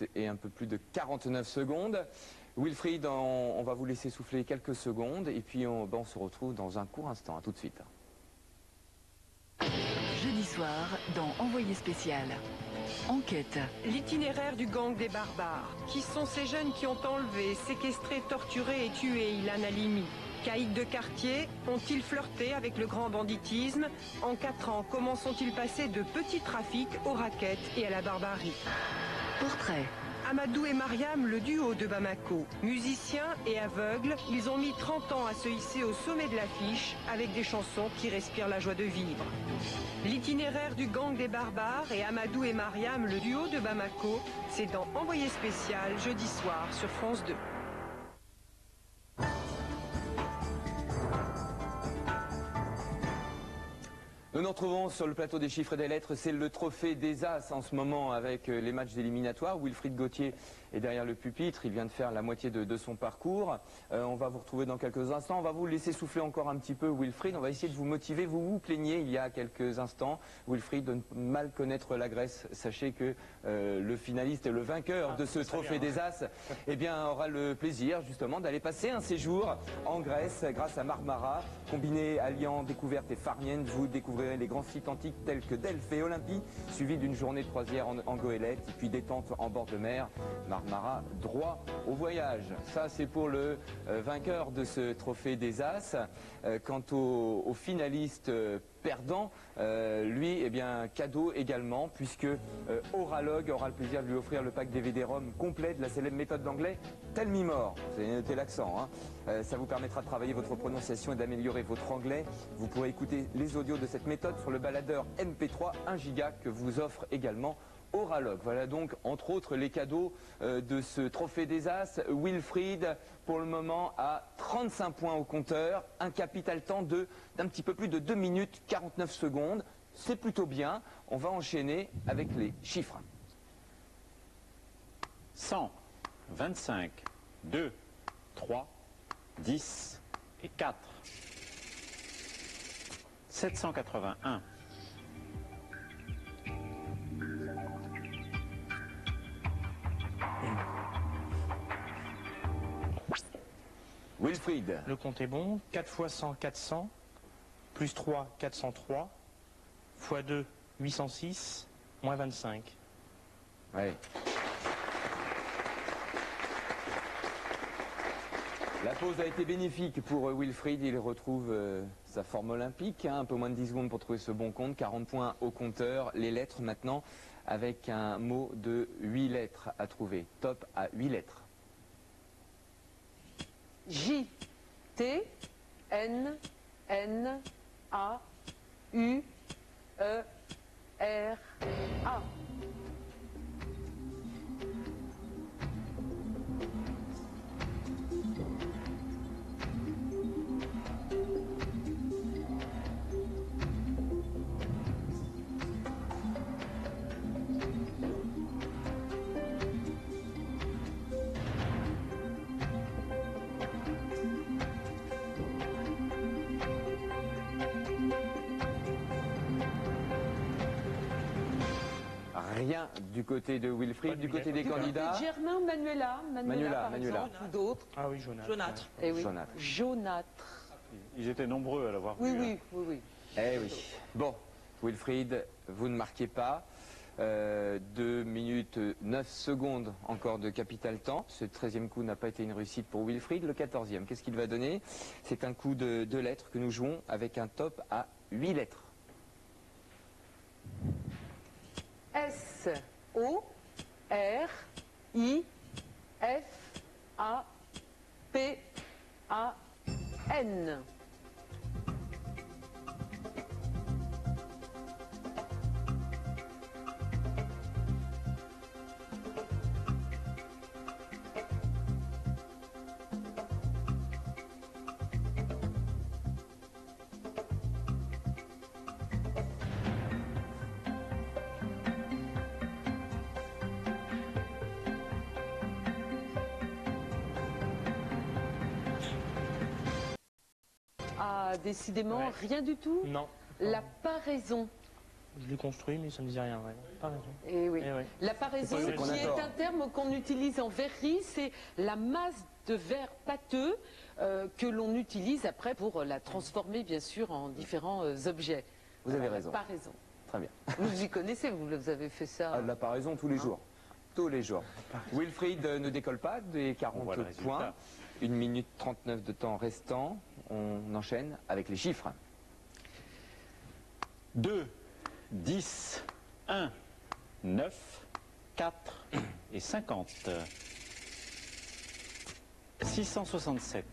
minutes et un peu plus de 49 secondes. Wilfried, on va vous laisser souffler quelques secondes et puis on se retrouve dans un court instant. À tout de suite. Jeudi soir, dans Envoyé spécial. Enquête. L'itinéraire du gang des barbares. Qui sont ces jeunes qui ont enlevé, séquestré, torturé et tué Ilan Halimi? Caïds de quartier, ont-ils flirté avec le grand banditisme? En 4 ans, comment sont-ils passés de petits trafics aux raquettes et à la barbarie? Portrait. Amadou et Mariam, le duo de Bamako. Musiciens et aveugles, ils ont mis 30 ans à se hisser au sommet de l'affiche avec des chansons qui respirent la joie de vivre. L'itinéraire du gang des barbares et Amadou et Mariam, le duo de Bamako, c'est dans Envoyé spécial jeudi soir sur France 2. Nous nous retrouvons sur le plateau des chiffres et des lettres. C'est le trophée des As en ce moment avec les matchs éliminatoires. Wilfried Gauthier est derrière le pupitre. Il vient de faire la moitié de son parcours. On va vous retrouver dans quelques instants. On va vous laisser souffler encore un petit peu, Wilfried. On va essayer de vous motiver. Vous vous plaigniez il y a quelques instants, Wilfried, de mal connaître la Grèce. Sachez que le finaliste et le vainqueur de ce trophée des As aura le plaisir justement d'aller passer un séjour en Grèce grâce à Marmara. Combiné alliant découverte et farniente, vous découvrez les grands sites antiques tels que Delphes et Olympie, suivi d'une journée de croisière en goélette, et puis détente en bord de mer. Marmara, droit au voyage. Ça, c'est pour le vainqueur de ce trophée des As. Quant au finaliste perdant, lui, cadeau également, puisque Oralog aura le plaisir de lui offrir le pack DVD-ROM complet de la célèbre méthode d'anglais Tell Me More. Vous avez noté l'accent, hein. Ça vous permettra de travailler votre prononciation et d'améliorer votre anglais. Vous pourrez écouter les audios de cette méthode sur le baladeur MP3 1 giga que vous offre également Oralog. Voilà donc entre autres les cadeaux de ce trophée des As. Wilfried, pour le moment, à 35 points au compteur, un capital temps d'un petit peu plus de 2 minutes 49 secondes. C'est plutôt bien. On va enchaîner avec les chiffres. 100, 25, 2, 3, 10 et 4. 781. Wilfried. Le compte est bon. 4 fois 100, 400. Plus 3, 403. Fois 2, 806. Moins 25. Ouais. La pause a été bénéfique pour Wilfried. Il retrouve sa forme olympique. Un peu moins de 10 secondes pour trouver ce bon compte. 40 points au compteur. Les lettres maintenant avec un mot de 8 lettres à trouver. Top à 8 lettres. J, T, N, N, A, U, E, R, A. Rien du côté de Wilfried, du côté des candidats. Germain ou Manuela, par exemple, ou d'autres. Ah oui, Jonathan. Jaunâtre. Eh oui. Jaunâtre. Jaunâtre. Ils étaient nombreux à l'avoir Oui, vu. oui, oui, oui. Eh oui. Bon, Wilfried, vous ne marquez pas. 2 minutes 9 secondes encore de capital temps. Ce 13e coup n'a pas été une réussite pour Wilfried. Le 14e, qu'est-ce qu'il va donner? C'est un coup de 2 lettres que nous jouons avec un top à 8 lettres. S, O, R, I, F, A, P, A, N. Ah, décidément, Ouais. rien du tout. Non. La paraison. Je l'ai construit, mais ça ne me dit rien. Ouais. Pas raison. Et oui. Eh oui. La paraison, C'est qu'on qui a est tort. un terme qu'on utilise en verrerie, c'est la masse de verre pâteux que l'on utilise après pour la transformer, bien sûr, en différents objets. Vous avez Voilà, raison. la paraison. Très bien. Vous y connaissez, vous avez fait ça. Ah, de la paraison tous les jours. Tous les jours. Wilfried ne décolle pas des 40 On voit le résultat. points. 1 minute 39 de temps restant. On enchaîne avec les chiffres. 2, 10, 1, 9, 4 et 50. 667.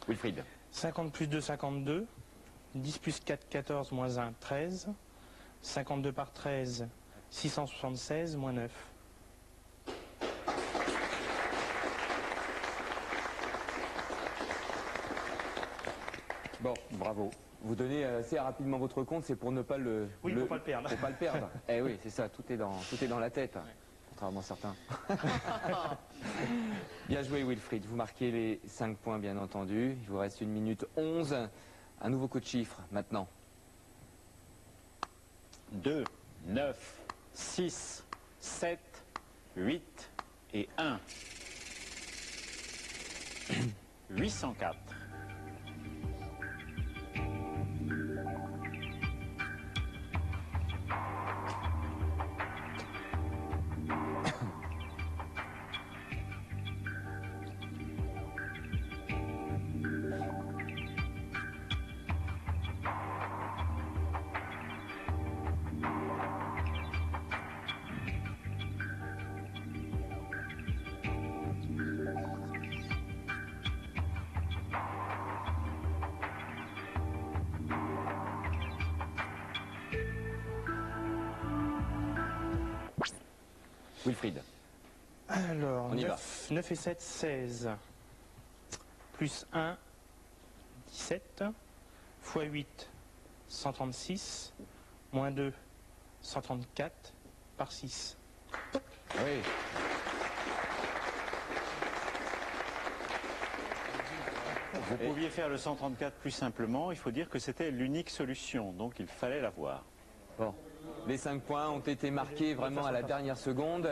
Wilfried. 50 plus 2, 52. 10 plus 4, 14, moins 1, 13. 52 par 13, 676, moins 9. Bon, bravo. Vous donnez assez rapidement votre compte, c'est pour ne pas le... Oui, pour pas le perdre. Pour pas le perdre. Eh oui, c'est ça, tout est dans la tête. Contrairement à certains. Bien joué Wilfried, vous marquez les 5 points bien entendu. Il vous reste 1 minute 11. Un nouveau coup de chiffre maintenant. 2, 9, 6, 7, 8 et 1. 804. Wilfried. Alors, On y 9 et 7, 16. Plus 1, 17. Fois 8, 136. Moins 2, 134. Par 6. Oui. Vous pouviez faire le 134 plus simplement, il faut dire que c'était l'unique solution, donc il fallait l'avoir. Bon. Les 5 points ont été marqués vraiment à la dernière seconde.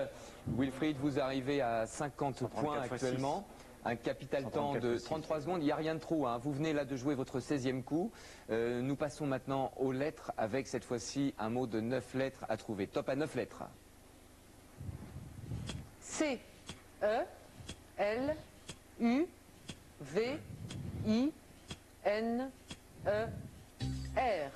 Wilfried, vous arrivez à 50 points 134 fois actuellement. Un capital temps 134 de fois 6. 33 secondes. Il n'y a rien de trop. Hein. Vous venez là de jouer votre 16e coup. Nous passons maintenant aux lettres avec cette fois-ci un mot de 9 lettres à trouver. Top à 9 lettres. C, E, L, U, V, I, N, E, R.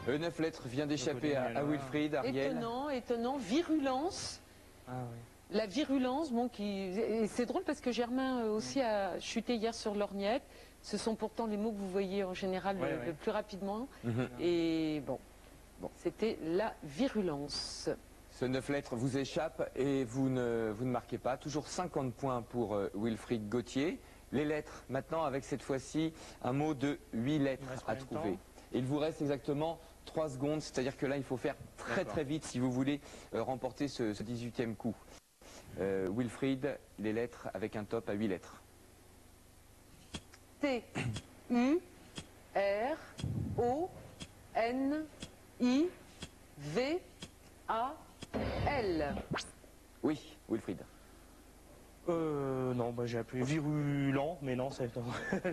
E9 lettres vient d'échapper à Wilfried, Ariel. Étonnant, étonnant. Virulence. Ah oui. La virulence, bon, et c'est drôle parce que Germain aussi a chuté hier sur lorgnette. Ce sont pourtant les mots que vous voyez en général le plus rapidement. Et bon, c'était la virulence. Ce 9 lettres vous échappe et vous ne marquez pas. Toujours 50 points pour Wilfried Gauthier. Les lettres, maintenant, avec cette fois-ci un mot de 8 lettres reste à combien de trouver. temps Il vous reste exactement 3 secondes, c'est-à-dire que là, il faut faire très très vite si vous voulez remporter ce 18e coup. Wilfried, les lettres avec un top à 8 lettres. T, U, R, O, N, I, V, A, L. Oui, Wilfried. Non, bah, j'ai appuyé virulent, mais non,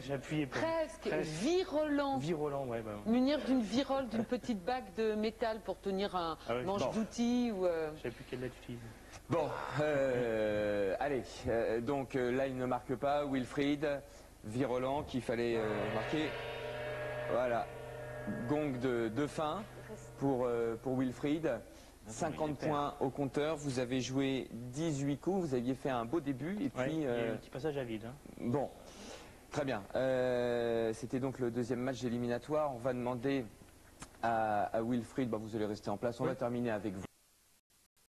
j'ai appuyé pour... Presque. Virulent. Virulent, ouais. Bah, Munir d'une virole, d'une petite bague de métal pour tenir un Ah oui, manche bon. d'outils ou... je savais plus quelle lettre utiliser. Bon, allez, donc là il ne marque pas, Wilfried, Virolant qu'il fallait marquer. Voilà, gong de fin pour Wilfried. 50 points au compteur, vous avez joué 18 coups, vous aviez fait un beau début et puis... il y a eu un petit passage à vide. Hein. Bon, très bien. C'était donc le deuxième match éliminatoire. On va demander à Wilfried, vous allez rester en place, on va terminer avec vous.